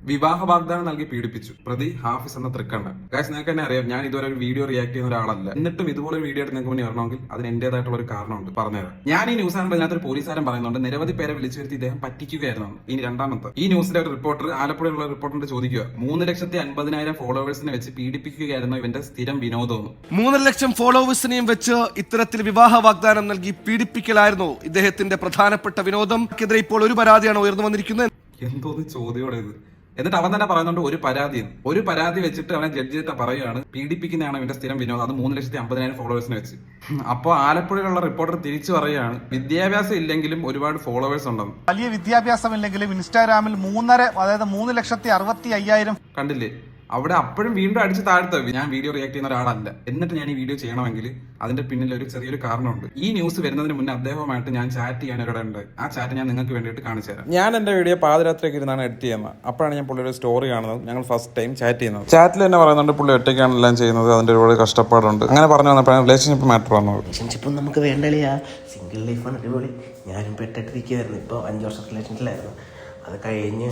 വിവാഹ വാഗ്ദാനം നൽകി പീഡിപ്പിച്ചു പ്രതി ഹാഫിസ് എന്ന തൃക്കണ്ട. ഗൈസ്, നിങ്ങൾക്ക് തന്നെ അറിയാം, ഞാൻ ഇതുവരെ ഒരു വീഡിയോ റിയാക്ട് ചെയ്യുന്ന ഒരാളല്ല. എന്നിട്ടും ഇതുപോലെ വീഡിയോ എടുത്ത് നിങ്ങൾക്ക് മുന്നേ വരണമെങ്കിൽ അതിന് എന്റേതായിട്ടുള്ള ഒരു കാരണമുണ്ട്, പറഞ്ഞുതരാം. ഞാൻ ഈ ന്യൂസ് ആകുമ്പോൾ ഇതിനകത്ത് ഒരു പോലീസുകാരൻ പറയുന്നുണ്ട് നിരവധി പേരെ വിളിച്ചു വരുത്തി ഇദ്ദേഹം പറ്റിക്കുകയായിരുന്നു. ഇനി രണ്ടാമത്തെ ഈ ന്യൂസിലെ ഒരു റിപ്പോർട്ടർ, ആലപ്പുഴയിലുള്ള റിപ്പോർട്ടറിന്റെ ചോദിക്കുക, 3,50,000 ഫോളോവേഴ്സിനെ വെച്ച് പീഡിപ്പിക്കുകയായിരുന്നു ഇവന്റെ സ്ഥിരം വിനോദം. 3 ലക്ഷം ഫോളോവേഴ്സിനെയും വെച്ച് ഇത്തരത്തിൽ വിവാഹ വാഗ്ദാനം നൽകി പീഡിപ്പിക്കലായിരുന്നു ഇദ്ദേഹത്തിന്റെ പ്രധാനപ്പെട്ട വിനോദം. ക്കെതിരെ ഇപ്പോൾ ഒരു പരാതിയാണ് ഉയർന്നു വന്നിരിക്കുന്നത്. എന്തോന്ന് ചോദ്യോടെ ഇത്. എന്നിട്ട് അവൻ തന്നെ പറയുന്നുണ്ട് ഒരു പരാതി വെച്ചിട്ട് അവനെ ജഡ്ജ് ചെയ്തിട്ട് പറയുകയാണ് പീഡിപ്പിക്കുന്നതാണ് ഇവന്റെ സ്ഥിരം വിനോദം, അത് 3,50,000 ഫോളോവേഴ്സിനെ വെച്ച്. അപ്പോൾ ആലപ്പുഴയിലുള്ള റിപ്പോർട്ടർ തിരിച്ചു പറയുകയാണ്, വിദ്യാഭ്യാസം ഇല്ലെങ്കിലും ഒരുപാട് ഫോളോവേഴ്സ് ഉണ്ടെന്ന്. വലിയ വിദ്യാഭ്യാസം ഇല്ലെങ്കിലും ഇൻസ്റ്റാഗ്രാമിൽ 3,65,000 കണ്ടില്ലേ? അവിടെ അപ്പോഴും വീണ്ടും അടിച്ച് താഴ്ത്തവി. ഞാൻ വീഡിയോ റിയാക്ട് ചെയ്യുന്ന ഒരാളല്ല, എന്നിട്ട് ഞാൻ ഈ വീഡിയോ ചെയ്യണമെങ്കിൽ അതിന്റെ പിന്നിൽ ഒരു ചെറിയൊരു കാരണമുണ്ട്. ഈ ന്യൂസ് വരുന്നതിന് മുന്നേ അദ്ദേഹവുമായിട്ട് ഞാൻ ചാറ്റ് ചെയ്യാൻ ഒരിടമുണ്ട്. ആ ചാറ്റ് ഞാൻ നിങ്ങൾക്ക് വേണ്ടിയിട്ട് കാണിച്ചു തരാം. ഞാൻ എന്റെ വീഡിയോ പാതിരാത്രിയൊക്കെ ഇരുന്നാണ് എഡിറ്റ് ചെയ്യുന്നത്. അപ്പോഴാണ് ഞാൻ പുള്ളിയുടെ സ്റ്റോറി കാണുന്നത്. ഞങ്ങൾ ഫസ്റ്റ് ടൈം ചാറ്റ് ചെയ്യുന്നത്. ചാറ്റിൽ തന്നെ പറയുന്നുണ്ട് പുള്ളി ഒറ്റയ്ക്കാണ് എല്ലാം ചെയ്യുന്നത്, അതിന്റെ ഒരുപാട് കഷ്ടപ്പാടുണ്ട്. അങ്ങനെ പറഞ്ഞു വന്നപ്പോഴാണ് റിലേഷൻഷിപ്പ് മാറ്റർ വന്നത്. റിലേഷൻഷിപ്പ് നമുക്ക് വേണ്ടളിയാ, സിംഗിൾ ലൈഫാണ് അടിപൊളി. ഞാനും പെട്ടിട്ടിരിക്കുകയായിരുന്നു. ഇപ്പോൾ 5 വർഷം റിലേഷൻഷിപ്പിലായിരുന്നു. അത് കഴിഞ്ഞ്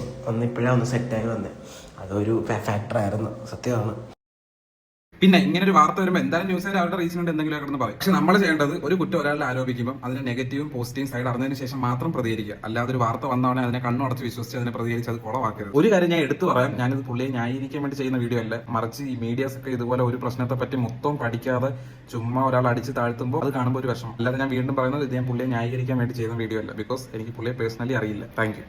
ഇപ്പോഴാണ് ഒന്ന് സെറ്റായി വന്നത്. അതൊരു ഫാക്ടറായിരുന്നു, സത്യമാണ്. പിന്നെ ഇങ്ങനെ ഒരു വാർത്ത വരുമ്പോൾ എന്തായാലും ന്യൂസുകാർ അവരുടെ റീസൺ ഉണ്ട് എന്തെങ്കിലും ആണെന്ന് പറയും. പക്ഷെ നമ്മൾ ചെയ്യേണ്ടത് ഒരു കുറ്റം ഒരാളെ ആരോപിക്കുമ്പോൾ അതിന് നെഗറ്റീവും പോസിറ്റീവും സൈഡ് അറിഞ്ഞതിന് ശേഷം മാത്രം പ്രതികരിക്കുക. അല്ലാതെ ഒരു വാർത്ത വന്നവനെ അതിനെ കണ്ണുടച്ച് വിശ്വസിച്ച് അതിനെ പ്രതികരിച്ച് അത് കുളവാക്കരുത്. ഒരു കാര്യം ഞാൻ എടുത്തു പറയാം, ഞാനിത് പുള്ളിയെ ന്യായീകരിക്കാൻ വേണ്ടി ചെയ്യുന്ന വീഡിയോ അല്ല, മറിച്ച് ഈ മീഡിയാസ് ഒക്കെ ഇതുപോലെ ഒരു പ്രശ്നത്തെ പറ്റി മൊത്തം പഠിക്കാതെ ചുമ്മാ ഒരാൾ അടിച്ച് താഴ്ത്തുമ്പോൾ അത് കാണുമ്പോൾ ഒരു വിഷമം. അല്ലാതെ ഞാൻ വീണ്ടും പറയുന്നത് ഇത് ഞാൻ പുള്ളിയെ ന്യായീകരിക്കാൻ വേണ്ടി ചെയ്യുന്ന വീഡിയോ അല്ല, ബിക്കോസ് എനിക്ക് പുള്ളിയെ പേഴ്സണലി അറിയില്ല. Thank you.